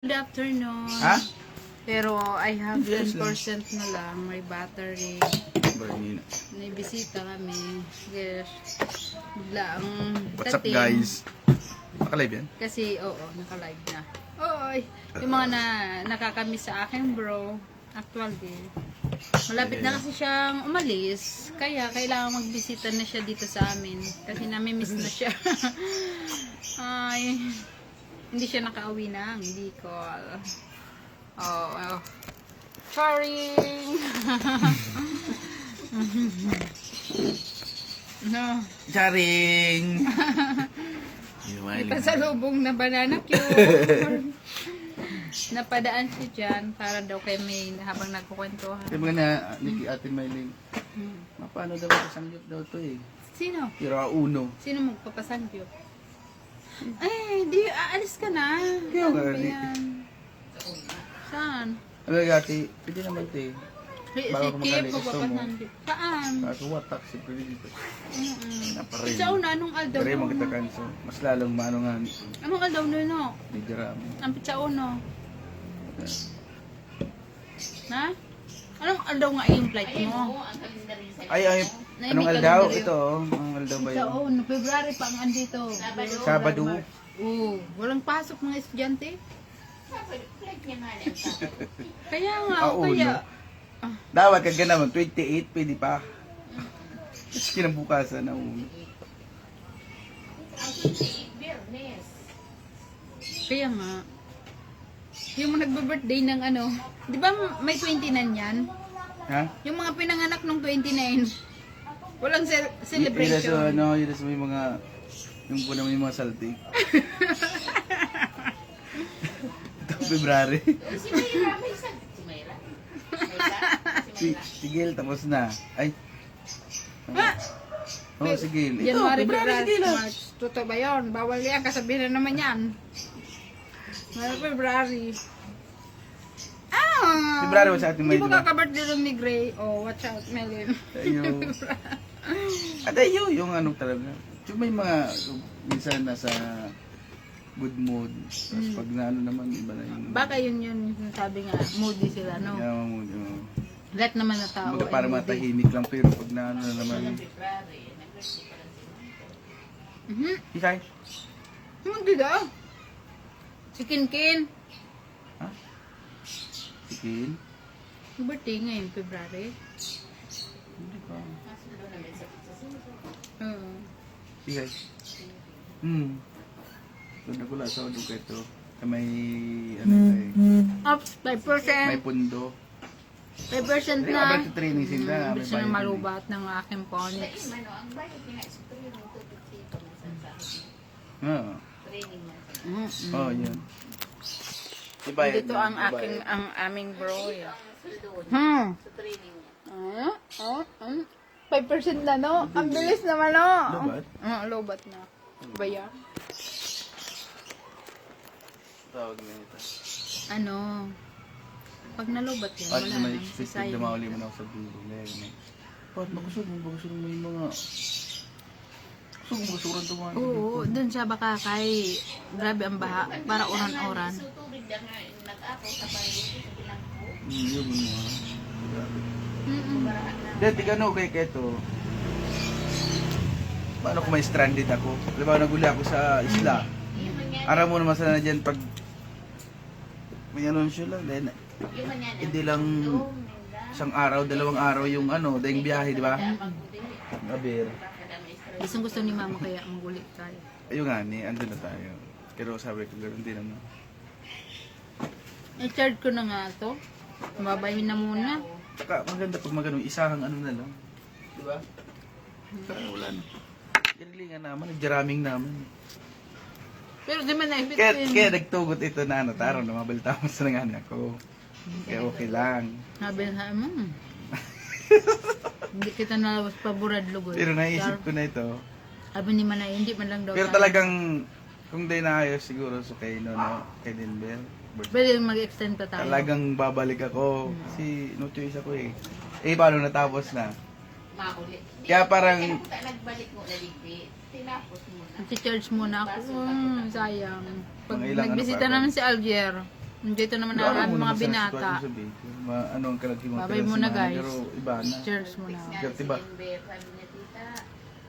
Good afternoon. Ha? Pero I have Yes, 10% na lang. May battery. Barangina. May bisita kami. Yes. Bigla ang What's up dating. guys? Nakalive yan? Kasi, oo, naka-live na. Oy, yung mga nakakamiss sa akin, bro. Actually, malapit na kasi siyang umalis. Kaya, kailangan magbisita na siya dito sa amin. Kasi nami-miss na siya. Ay, hindi siya nakauwi ng Bicol. Oh. Sorry. No. Charing! May pasalubong na banana cue. Napadaan siya dyan para daw kay may habang nagkukwentuhan. Sabi nga na, Niki Ate Maylin, paano daw kasangyop daw to eh? Sino? Tira uno. Sino magpapasanggyo? Ay, di, aalis ka na. Kaya Ano nga, ba yan? Saan? Ano gati? Pwede naman te. Si Bago ko Kip, magaling, gusto mo. magpapasanggyo. Saan? Kaso watak, siyempre dito. Naparin. Sa una, anong aldaw Pero no? yung kita kanso. Mas lalong maano nga ni. Anong aldaw no? Ni Jerome. Ang pitsa uno. Ha? Anong aldaw nga yung flight mo? Ay, anong aldaw? Ito oh. Ang aldaw ba Sa yun? February pa ang andito. Sabado. Oo, walang pasok mga estudyante. Kaya nga, kaya... Dapat kag naman, 28, pwede pa. Tapos kinabukasan na uno. Kaya nga. Yung nagbe-birthday ng ano, di ba may 29 yan? Ha? Yung mga pinanganak nung 29, walang Yun celebration. sa may mga, yung po naman yung mga saltik. Ito, February. Si Gil, tapos na. Ay. Ha? Oh, si Gil. January, si February, Gil. March. Totoo ba yun? Bawal yan, kasabihin na naman yan. February. Ah! February sa ating may Di diba? ba kakabirthday lang ni Gray? Oh, watch out, Melin. Ayo. At ayo, yung ano talaga. Yung may mga, minsan nasa good mood. Tapos pag na ano naman, iba na yung... Baka yun sabi nga, moody sila, no? Yung mood, yung... Lahat naman na tao Kumbaga ay para moody. matahimik lang pero pag na ano na naman. Isay? Hindi daw. Si Kinkin. Ha? Si Kin? Yung birthday ngayon, February. Hindi pa. Oo. Isay? So nagula sa ulo ko ito. Sa may ano ito Ops, 5%. may pundo. 5% Ay, na. abang sa training sila. Bilis na malubat ng aking phonics. Oo. Oh, yun. Ibayad Dito na, ang ibayad. aking, ang aming bro. 5% na, no? Ang bilis naman, no? Lobat? Lobat na. Ba yan? Tawag na ito. Ano? Pag nalobat yan, At wala may nang expected sasayang. na mauli mo na ako sa dulo. Pat, makusog mo yung mga... Kusog ito mga... Oo, dun sa Bakakay. Grabe ang baha. Para oran-oran. Yun mo ha. Dati ka no, kay Keto. Paano kung may stranded ako? Alam mo, naguli ako sa isla. Araw mo naman sana dyan pag... May anunsyo lang. Then, hindi lang isang araw, dalawang araw yung ano, dahing biyahe, di ba? Abir. Gustong gusto ni mama kaya magulit tayo. Ayun nga ni, andun na tayo. Pero sabi ko, ganoon din naman. I-charge ko na nga to. Babayin na muna. Saka maganda pag magano, isahang ano na lang. Di ba? Saka wala na. Galingan naman, nagjaraming naman. Pero di man na-fit Kaya nagtugot ito na ano, tarong na mabalita mo sa nangan ako. Kaya okay lang. Sabi na mo. Hindi kita nalabas pa burad lugod. Pero naisip ko na ito. Sabi ni Manay, hindi man lang daw Pero tayo. talagang, kung di naayos siguro so kay, no, kay Denver. Pwede mag-extend pa tayo. Talagang babalik ako. Kasi no choice ako eh. Eh, paano natapos na? Kaya parang, nagbalik mo na ligpit. Tinapos mo na. Si-charge muna ako. Sayang. Pag Mga ilang ano nagbisita pa, naman si Algier, Dito naman Ano ang mo mga naman sa binata. sitwasyon sa bakery? Ano ang kalagay mo? Babay muna, guys. Pero iba na. Cheers muna. Nga Diba? si Ember, sabi niya, tita,